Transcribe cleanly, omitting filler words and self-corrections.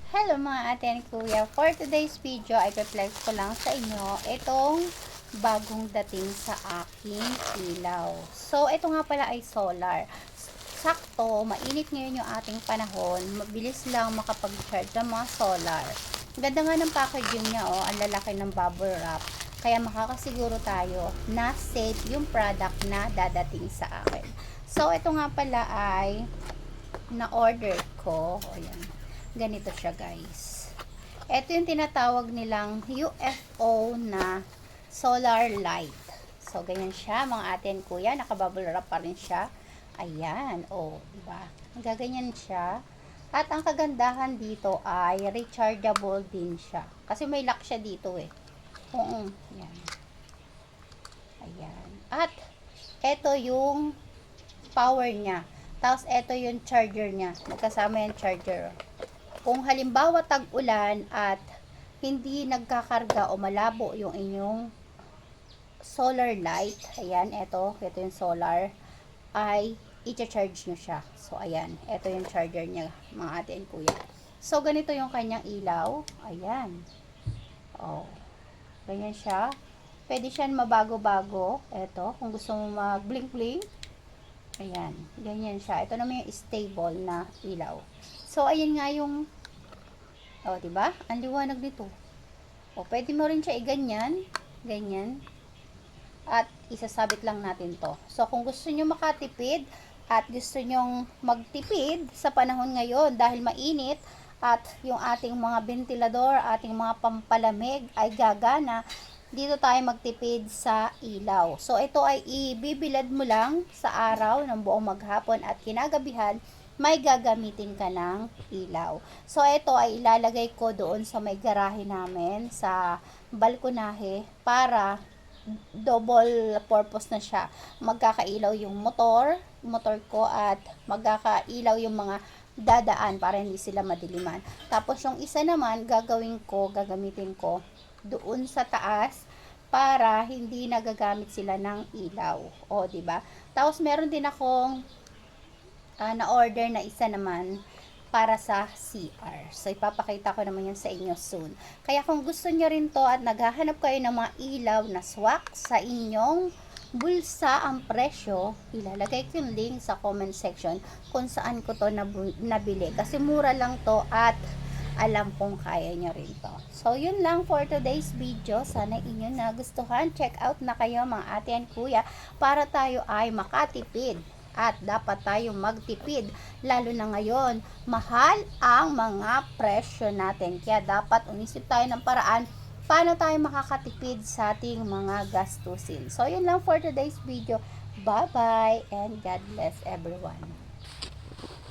Hello mga ate and kuya. For today's video, ay pe-flex ko lang sa inyo itong bagong dating sa aking ilaw. So, ito nga pala ay solar. Sakto, mainit ngayon yung ating panahon. Mabilis lang makapag-charge ng mga solar. Ganda nga ng packaging niya, oh. Ang lalaki ng bubble wrap. Kaya makakasiguro tayo na safe yung product na dadating sa akin. So, ito nga pala ay na-order ko. O, yan. Ganito siya, guys. Ito yung tinatawag nilang UFO na solar light. So, ganyan siya, mga ate and kuya. Nakabubble wrap pa rin siya. Ayan. O, diba? Gaganyan siya. At ang kagandahan dito ay rechargeable din siya. Kasi may lock siya dito eh. Oo. Ayan. Ayan. At, ito yung power niya. Tapos, ito yung charger niya. Magkasama yung charger. Kung halimbawa tag-ulan at hindi nagkakarga o malabo yung inyong solar light, ayan, ito yung solar, ay i-charge nyo siya. So, ayan, ito yung charger niya, mga ate and kuya. So, ganito yung kanyang ilaw. Ayan. Oh, ganyan siya. Pwede siya mabago-bago. Ito, kung gusto mo mag-blink-blink. Ayan, ganyan siya. Ito naman yung stable na ilaw. So, ayan nga yung, o, diba? Ang liwanag nito. O, pwede mo rin siya i-ganyan. Ganyan. At, isasabit lang natin to. So, kung gusto nyo makatipid, at gusto nyong magtipid sa panahon ngayon, dahil mainit, at yung ating mga ventilador, ating mga pampalamig ay gagana, dito tayo magtipid sa ilaw. So, ito ay ibibilad mo lang sa araw ng buong maghapon at kinagabihan, may gagamitin ka ng ilaw. So, ito ay ilalagay ko doon sa may garahe namin, sa balkonahe, para double purpose na siya. Magkakailaw yung motor ko at magkakailaw yung mga dadaan para hindi sila madiliman. Tapos, yung isa naman, gagamitin ko doon sa taas para hindi nagagamit sila ng ilaw. O, diba? Tapos, meron din akong na-order na isa naman para sa CR. So, ipapakita ko naman yan sa inyo soon. Kaya kung gusto nyo rin to at naghahanap kayo ng mga ilaw na swak sa inyong bulsa ang presyo, ilalagay ko yung link sa comment section kung saan ko to nabili. Kasi mura lang to at alam kong kaya nyo rin to. So, yun lang for today's video. Sana inyo nagustuhan. Check out na kayo mga ate and kuya para tayo ay makatipid. At dapat tayo magtipid. Lalo na ngayon, mahal ang mga presyo natin. Kaya dapat unisip tayo ng paraan paano tayo makakatipid sa ating mga gastusin. So, yun lang for today's video. Bye-bye and God bless everyone.